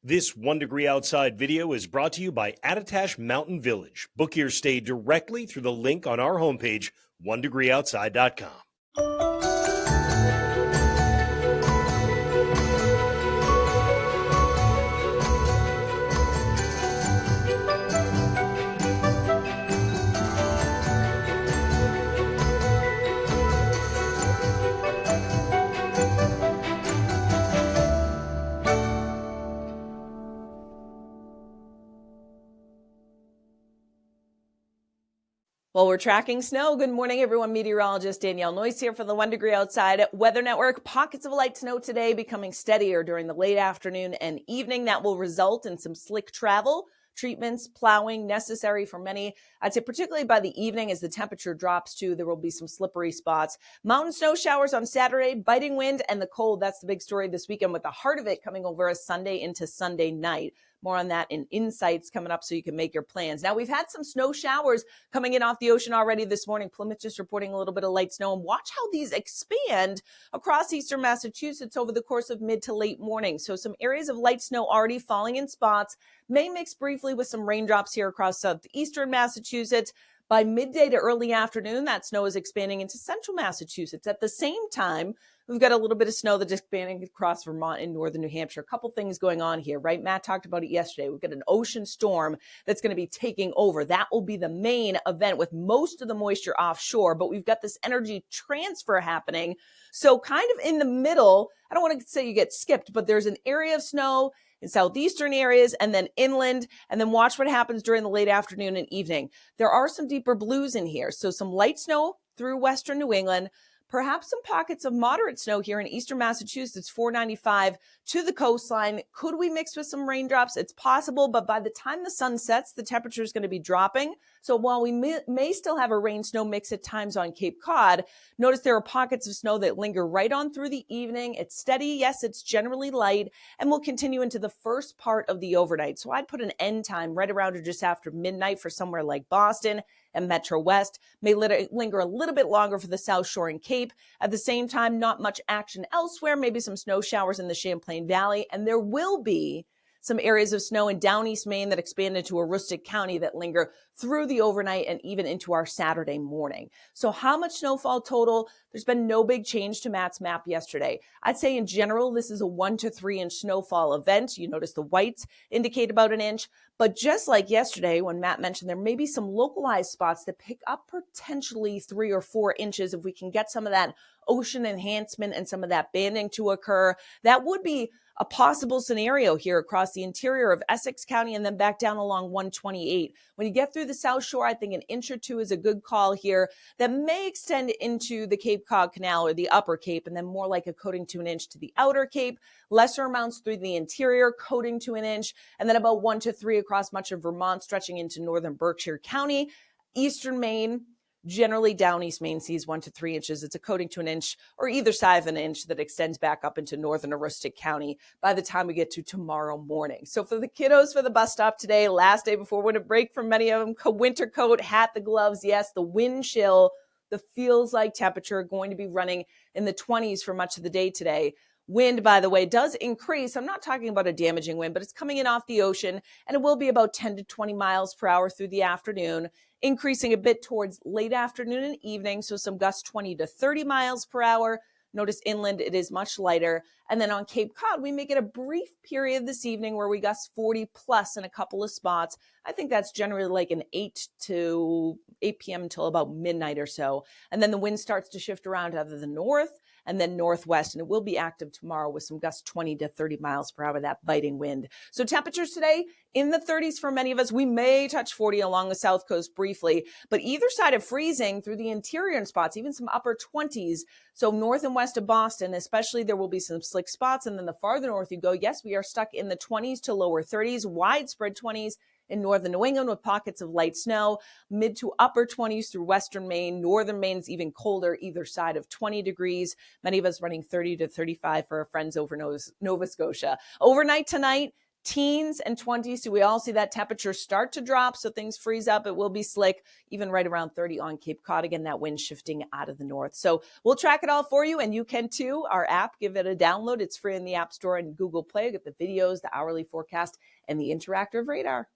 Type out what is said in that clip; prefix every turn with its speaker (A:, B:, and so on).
A: This 1 Degree Outside video is brought to you by Attitash Mountain Village. Book your stay directly through the link on our homepage, 1degreeoutside.com.
B: Well, we're tracking snow. Good morning, everyone. Meteorologist Danielle Noyes here for the 1 Degree Outside Weather Network. Pockets of light snow today becoming steadier during the late afternoon and evening. That will result in some slick travel, treatments, plowing necessary for many. I'd say particularly by the evening as the temperature drops too, there will be some slippery spots. Mountain snow showers on Saturday, biting wind and the cold. That's the big story this weekend, with the heart of it coming over us Sunday into Sunday night. More on that in Insights coming up so you can make your plans. Now, we've had some snow showers coming in off the ocean already this morning. Plymouth just reporting a little bit of light snow. And watch how these expand across eastern Massachusetts over the course of mid to late morning. So some areas of light snow already falling in spots, may mix briefly with some raindrops here across southeastern Massachusetts. By midday to early afternoon, that snow is expanding into central Massachusetts. At the same time, we've got a little bit of snow that's expanding across Vermont and northern New Hampshire. A couple things going on here, right? Matt talked about it yesterday. We've got an ocean storm that's going to be taking over. That will be the main event with most of the moisture offshore, but we've got this energy transfer happening. So kind of in the middle, I don't want to say you get skipped, but there's an area of snow in southeastern areas and then inland, and then watch what happens during the late afternoon and evening. There are some deeper blues in here. So some light snow through western New England, perhaps some pockets of moderate snow here in eastern Massachusetts, 495 to the coastline. Could we mix with some raindrops? It's possible, but by the time the sun sets, the temperature is going to be dropping. So while we may still have a rain-snow mix at times on Cape Cod, notice there are pockets of snow that linger right on through the evening. It's steady. Yes, it's generally light, and will continue into the first part of the overnight. So I'd put an end time right around or just after midnight for somewhere like Boston and Metro West. May linger a little bit longer for the South Shore and Cape. At the same time, not much action elsewhere, maybe some snow showers in the Champlain Valley, and there will be some areas of snow in down East Maine that expand into Aroostook County that linger through the overnight and even into our Saturday morning. So how much snowfall total? There's been no big change to Matt's map yesterday. I'd say in general, this is a 1 to 3 inch snowfall event. You notice the whites indicate about an inch, but just like yesterday when Matt mentioned there may be some localized spots that pick up potentially 3 or 4 inches if we can get some of that ocean enhancement and some of that banding to occur. That would be a possible scenario here across the interior of Essex County and then back down along 128. When you get through the South Shore, I think an inch or two is a good call here. That may extend into the Cape Cod Canal or the Upper Cape, and then more like a coating to an inch to the Outer Cape. Lesser amounts through the interior, coating to an inch, and then about 1 to 3 across much of Vermont, stretching into northern Berkshire County. Eastern Maine, generally down East Maine sees 1 to 3 inches. It's a coating to an inch or either side of an inch that extends back up into northern Aroostook County by the time we get to tomorrow morning. So for the kiddos for the bus stop today, last day before winter break for many of them, winter coat, hat, the gloves. Yes, the wind chill, the feels like temperature going to be running in the 20s for much of the day today. Wind, by the way, does increase. I'm not talking about a damaging wind, but it's coming in off the ocean, and it will be about 10 to 20 miles per hour through the afternoon, increasing a bit towards late afternoon and evening, so some gusts 20 to 30 miles per hour. Notice inland, it is much lighter. And then on Cape Cod, we may get a brief period this evening where we gust 40 plus in a couple of spots. I think that's generally like an 8 p.m. until about midnight or so. And then the wind starts to shift around out of the north and then northwest, and it will be active tomorrow with some gusts 20 to 30 miles per hour, that biting wind. So temperatures today in the 30s for many of us. We may touch 40 along the south coast briefly, but either side of freezing through the interior in spots, even some upper 20s. So north and west of Boston, especially, there will be some slick spots. And then the farther north you go, yes, we are stuck in the 20s to lower 30s, widespread 20s in northern New England with pockets of light snow, mid to upper 20s through western Maine. Northern Maine is even colder, either side of 20 degrees. Many of us running 30 to 35 for our friends over Nova Scotia. Overnight tonight, teens and 20s. So we all see that temperature start to drop. So things freeze up. It will be slick, even right around 30 on Cape Cod. Again, that wind shifting out of the north. So we'll track it all for you, and you can too. Our app, give it a download. It's free in the App Store and Google Play. Get the videos, the hourly forecast, and the interactive radar.